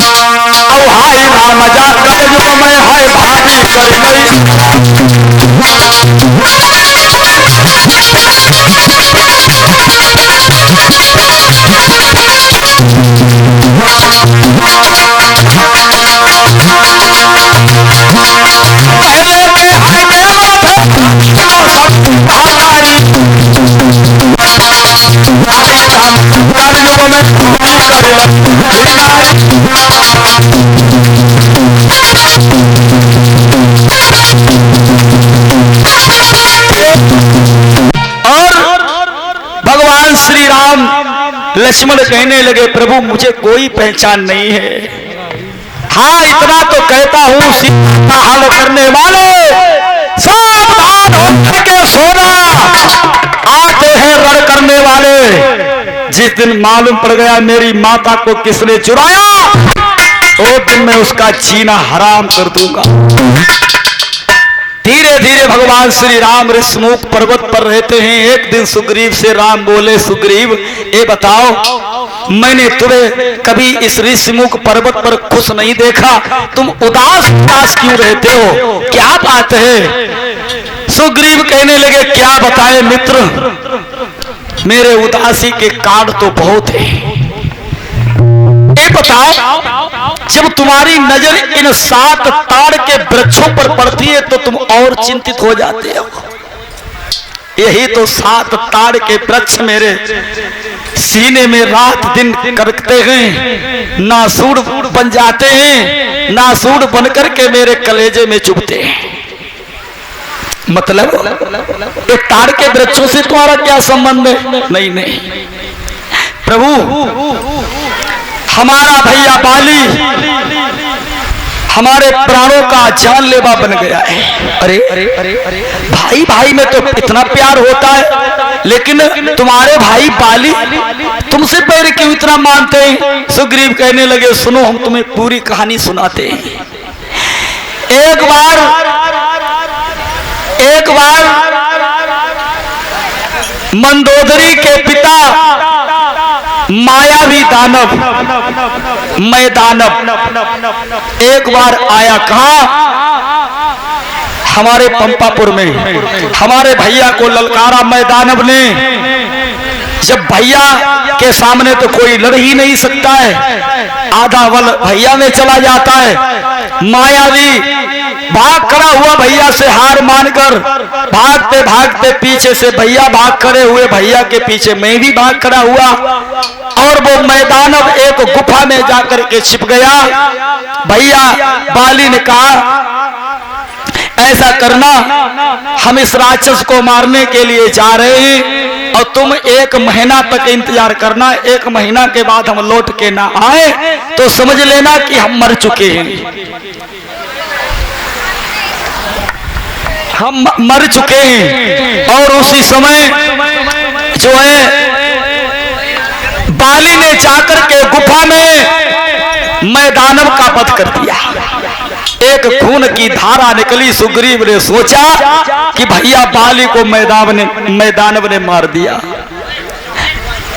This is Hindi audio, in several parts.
अब हाय राम जा कलयुग में है भारी कर लक्ष्मण कहने लगे प्रभु मुझे कोई पहचान नहीं है। हाँ इतना तो कहता हूं सीता हाल करने वाले सावधान होकर के सोना, आते हैं रण करने वाले। जिस दिन मालूम पड़ गया मेरी माता को किसने चुराया, उस दिन मैं उसका जीना हराम कर दूंगा। धीरे धीरे भगवान श्री राम ऋषमुख पर्वत पर रहते हैं। एक दिन सुग्रीव से राम बोले, सुग्रीव ये बताओ मैंने तुम्हें कभी इस ऋषमुख पर्वत पर खुश नहीं देखा, तुम उदास उदास क्यों रहते हो, क्या बात है? सुग्रीव कहने लगे क्या बताएं मित्र, मेरे उदासी के कारण तो बहुत है। ये बताओ जब तुम्हारी नजर इन 7 ताड़ के वृक्षों पर पड़ती है तो तुम और चिंतित हो जाते हो। यही तो 7 ताड़ के वृक्ष मेरे सीने में रात दिन करकते हैं, नासूर बन जाते हैं, नासूर बनकर के मेरे कलेजे में चुभते हैं। मतलब ये ताड़ के वृक्षों से तुम्हारा क्या संबंध है? नहीं नहीं प्रभु, हमारा भैया बाली हमारे प्राणों का जानलेवा बन गया है। अरे भाई भाई में तो इतना प्यार होता है, लेकिन तुम्हारे भाई बाली तुमसे पैर क्यों इतना मानते हैं? सुग्रीव कहने लगे सुनो हम तुम्हें पूरी कहानी सुनाते हैं। एक बार मंदोदरी के पिता मायावी दानव मैं दानव एक बार आया, कहा हमारे पंपापुर में हमारे भैया को ललकारा मैं दानव ने। जब भैया के सामने तो कोई लड़ ही नहीं सकता है, आधा बल भैया में चला जाता है। मायावी भाग खड़ा हुआ भैया से हार मानकर, भागते भागते पीछे से भैया भाग खड़े हुए, भैया के पीछे मैं भी भाग खड़ा हुआ और वो मैदानव एक गुफा में जाकर के छिप गया। भैया बाली ने कहा ऐसा करना, हम इस राक्षस को मारने के लिए जा रहे हैं और तुम 1 महीना तक इंतजार करना, 1 महीना के बाद हम लौट के ना आए तो समझ लेना कि हम मर चुके हैं, हम मर चुके हैं। और उसी समय जो है बाली ने जाकर के गुफा में मैदानव का वध कर दिया। एक खून की धारा निकली। सुग्रीव ने सोचा कि भैया बाली को मैदानव ने मार दिया।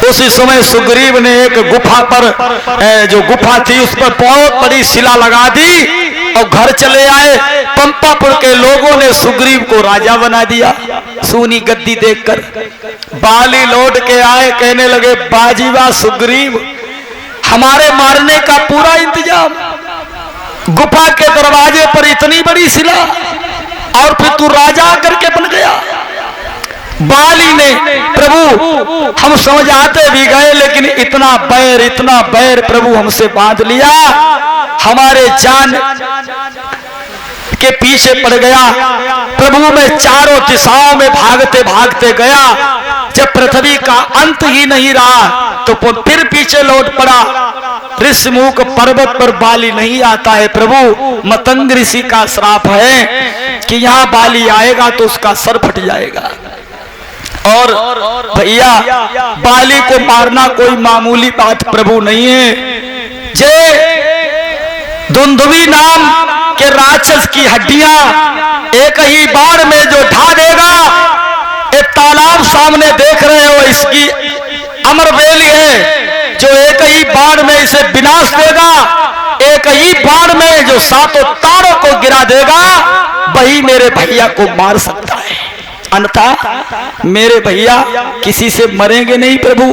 उसी समय सुग्रीव ने एक गुफा पर जो गुफा थी उस पर बहुत बड़ी शिला लगा दी और घर चले आए। पंपापुर के लोगों ने सुग्रीव को राजा बना दिया सोनी गद्दी देखकर। बाली लौट के आए, कहने लगे बाजीवा सुग्रीव, हमारे मारने का पूरा इंतजाम, गुफा के दरवाजे पर इतनी बड़ी शिला और फिर तू राजा करके बन गया। बाली ने प्रभु हम समझ आते भी गए, लेकिन इतना बैर प्रभु हमसे बांध लिया, हमारे जान के पीछे पड़ गया। प्रभु मैं चारों दिशाओं में भागते भागते गया, जब पृथ्वी का अंत ही नहीं रहा तो फिर पीछे लौट पड़ा। ऋषमुख पर्वत पर बाली नहीं आता है प्रभु, मतंग ऋषि का श्राप है कि यहाँ बाली आएगा तो उसका सर फट जाएगा। और भैया बाली को मारना कोई मामूली बात प्रभु नहीं है। जे धुंधवी नाम के राक्षस की हड्डियां एक ही बार में जो ढा देगा, एक तालाब सामने देख रहे हो, इसकी अमरबेली है जो एक ही बार में इसे विनाश देगा। जो सातों तारों को गिरा देगा वही मेरे भैया को मार सकता है, अन्यथा मेरे भैया किसी से मरेंगे नहीं प्रभु।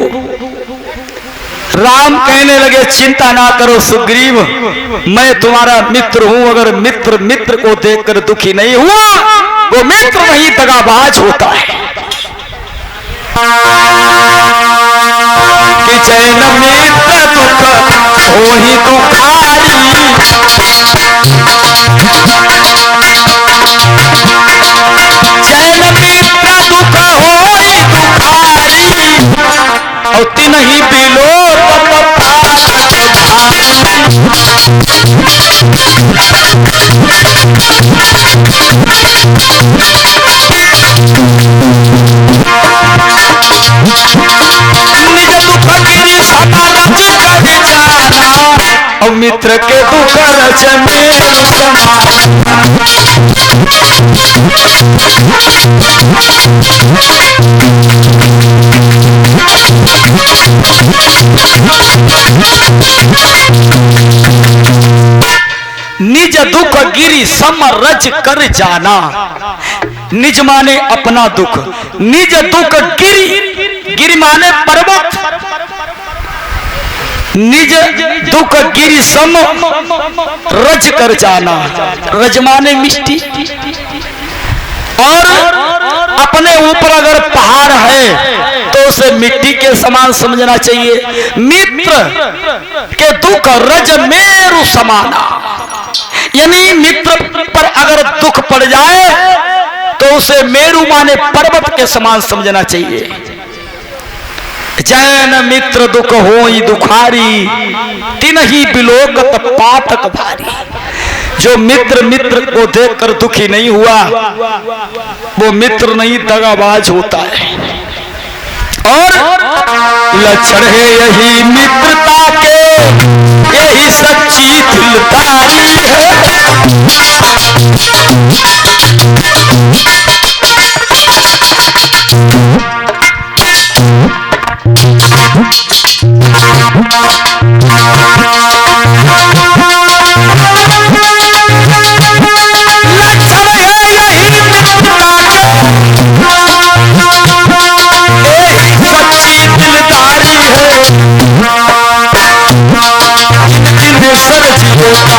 राम कहने लगे चिंता ना करो सुग्रीव, मैं तुम्हारा मित्र हूं। अगर मित्र मित्र को देखकर दुखी नहीं हुआ वो मित्र नहीं दगाबाज होता है। कि चैन मित्र दुख हो ही दुखारी, चैन मित्र दुख हो ही दुखारी, और तिन्ही बिलो निज दुख गिरी सदा रच कर जाना, और मित्र के दुख रच मेरु समाना। निज दुख गिरी सम रज कर जाना, निज माने अपना दुख, निज दुख गिरी, गिरी माने पर्वत, निज दुख गिरी सम रज कर जाना, रज माने मिट्टी। और अपने ऊपर अगर पहाड़ है तो उसे मिट्टी के समान समझना चाहिए। मित्र के दुख रज मेरु समाना, यानी मित्र पर अगर दुख पड़ जाए तो उसे मेरु माने पर्वत के समान समझना चाहिए। जैन मित्र दुख होई दुखारी, तिन्ही बिलोकत पातक भारी। जो मित्र मित्र को देखकर दुखी नहीं हुआ वो मित्र नहीं दगाबाज होता है। और लक्षण है यही मित्रता के, यही सच्ची दिलदारी है।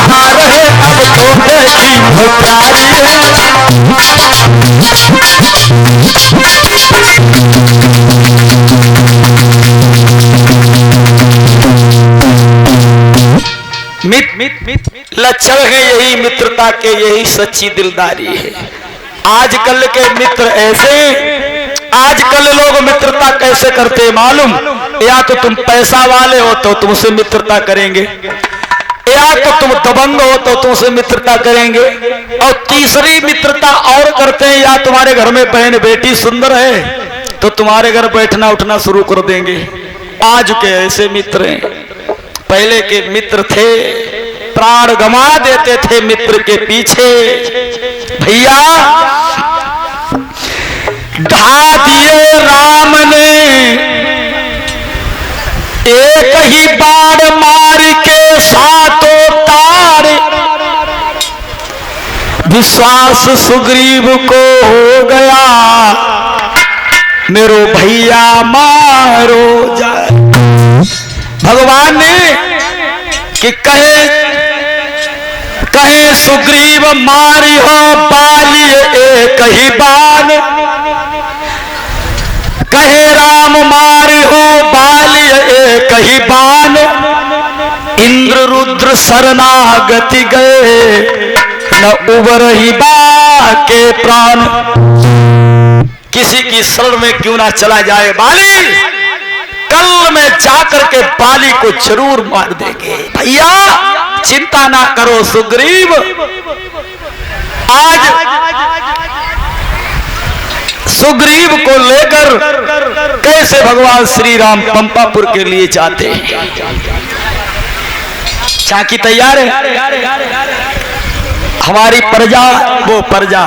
कहाँ रहे अब तो देखी भुखारी लक्षण है यही मित्रता के, यही सच्ची दिलदारी है। आजकल के मित्र ऐसे, आजकल लोग मित्रता कैसे करते मालूम? या तो तुम पैसा वाले हो तो तुमसे मित्रता करेंगे, या तो तुम दबंग हो तो तुमसे मित्रता करेंगे, और तीसरी मित्रता और करते हैं, या तुम्हारे घर में बहन बेटी सुंदर है तो तुम्हारे घर बैठना उठना शुरू कर देंगे। आज के ऐसे मित्र हैं। पहले के मित्र थे प्राण गंवा देते थे मित्र के पीछे। भैया ढा दिए राम ने एक ही बार मार के सातों तार, विश्वास सुग्रीव को हो गया मेरो भैया मारो जाए। भगवान ने कि कहे सुग्रीव मारी हो बाली एक ही बाण, कहे राम मारी हो बाली एक ही बाण, इंद्र रुद्र शरणागति गए न उबर ही बा के प्राण। किसी की शरण में क्यों ना चला जाए बाली, कल में जाकर के बाली को जरूर मार देंगे। भैया चिंता ना करो सुग्रीव। आज सुग्रीव को लेकर कैसे भगवान श्री राम पंपापुर के लिए जाते हैं। चाकी तैयार है, हमारी प्रजा वो प्रजा